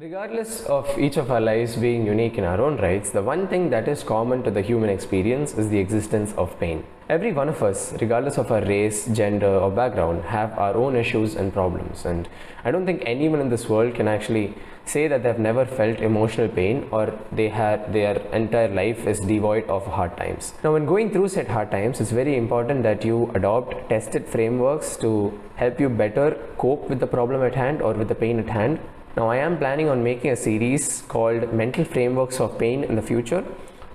Regardless of each of our lives being unique in our own rights, the one thing that is common to the human experience is the existence of pain. Every one of us, regardless of our race, gender, or background, have our own issues and problems, and I don't think anyone in this world can actually say that they've never felt emotional pain or their entire life is devoid of hard times. Now, when going through said hard times, it's very important that you adopt tested frameworks to help you better cope with the problem at hand or with the pain at hand. Now, I am planning on making a series called Mental Frameworks of Pain in the future,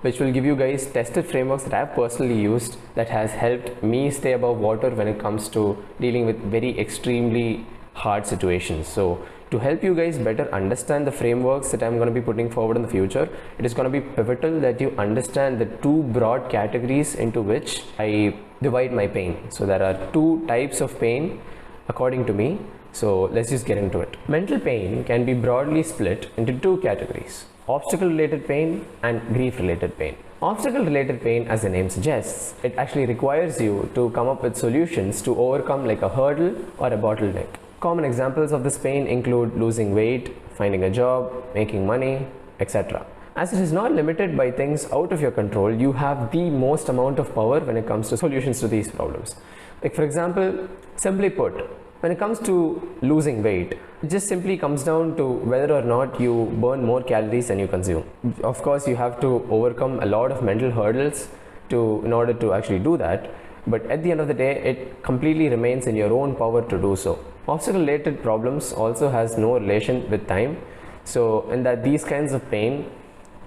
which will give you guys tested frameworks that I have personally used that has helped me stay above water when it comes to dealing with very extremely hard situations. So, to help you guys better understand the frameworks that I'm going to be putting forward in the future, it is going to be pivotal that you understand the two broad categories into which I divide my pain. So, there are two types of pain according to me. So let's just get into it. Mental pain can be broadly split into two categories: obstacle related pain and grief related pain. Obstacle related pain, as the name suggests, it actually requires you to come up with solutions to overcome like a hurdle or a bottleneck. Common examples of this pain include losing weight, finding a job, making money, etc. As it is not limited by things out of your control, you have the most amount of power when it comes to solutions to these problems. Like, for example, simply put, when it comes to losing weight, it just simply comes down to whether or not you burn more calories than you consume. Of course, you have to overcome a lot of mental hurdles in order to actually do that, but at the end of the day, it completely remains in your own power to do so. Obstacle related problems also has no relation with time, so in that these kinds of pain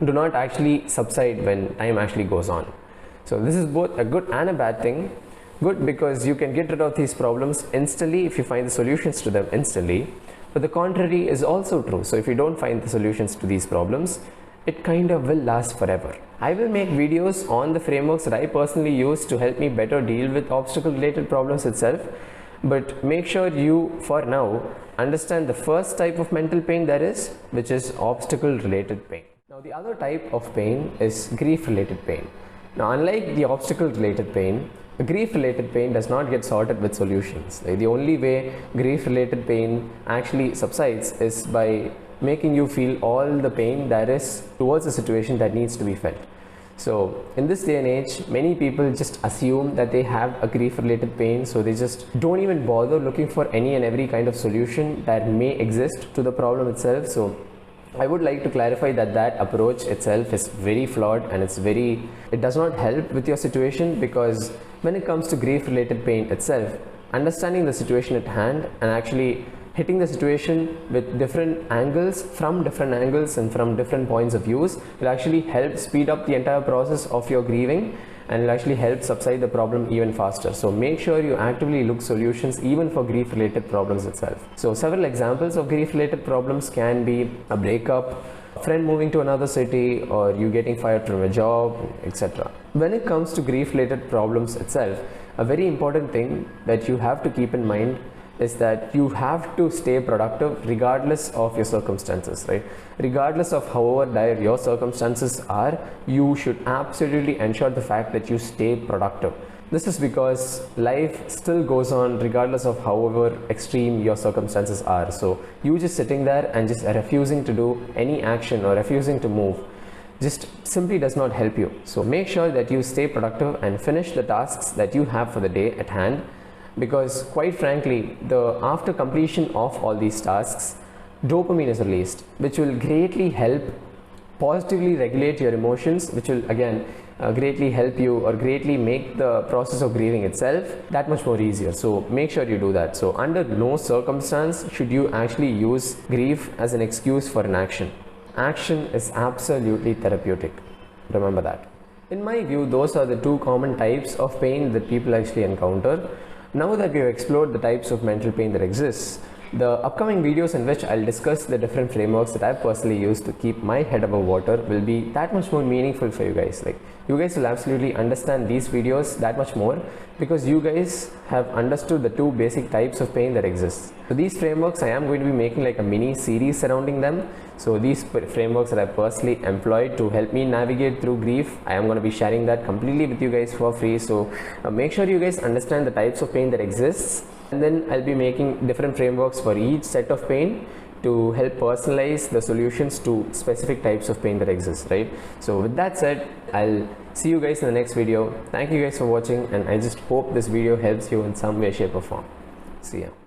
do not actually subside when time actually goes on. So this is both a good and a bad thing. Good because you can get rid of these problems instantly if you find the solutions to them instantly, but the contrary is also true. So if you don't find the solutions to these problems, it kind of will last forever. I will make videos on the frameworks that I personally use to help me better deal with obstacle related problems itself, but make sure you for now understand the first type of mental pain there is, which is obstacle related pain. Now, the other type of pain is grief related pain. Now, unlike the obstacle related pain, grief related pain does not get sorted with solutions. Like, the only way grief related pain actually subsides is by making you feel all the pain there is towards a situation that needs to be felt. So in this day and age, many people just assume that they have a grief related pain, so they just don't even bother looking for any and every kind of solution that may exist to the problem itself. So I would like to clarify that approach itself is very flawed, and it does not help with your situation, because when it comes to grief related pain itself, understanding the situation at hand and actually hitting the situation with different angles and from different points of views will actually help speed up the entire process of your grieving, and will actually help subside the problem even faster. So make sure you actively look solutions even for grief related problems itself. So several examples of grief related problems can be a breakup, a friend moving to another city, or you getting fired from a job, etc. When it comes to grief related problems itself, a very important thing that you have to keep in mind is that you have to stay productive regardless of your circumstances, right? Regardless of however dire your circumstances are, you should absolutely ensure the fact that you stay productive. This is because life still goes on regardless of however extreme your circumstances are. So you just sitting there and just refusing to do any action or refusing to move just simply does not help you. So make sure that you stay productive and finish the tasks that you have for the day at hand, because quite frankly, after completion of all these tasks, dopamine is released, which will greatly help positively regulate your emotions, which will again greatly help you or greatly make the process of grieving itself that much more easier. So make sure you do that. So under no circumstance should you actually use grief as an excuse for an action. Action is absolutely therapeutic. Remember that. In my view, those are the two common types of pain that people actually encounter. Now that we have explored the types of mental pain that exists, the upcoming videos in which I'll discuss the different frameworks that I've personally used to keep my head above water will be that much more meaningful for you guys. Like, you guys will absolutely understand these videos that much more because you guys have understood the two basic types of pain that exists. So these frameworks, I am going to be making like a mini series surrounding them. So these frameworks that I personally employed to help me navigate through grief, I am going to be sharing that completely with you guys for free. So make sure you guys understand the types of pain that exists, and then I'll be making different frameworks for each set of pain to help personalize the solutions to specific types of pain that exist, right? So with that said, I'll see you guys in the next video. Thank you guys for watching, and I just hope this video helps you in some way, shape or form. See ya.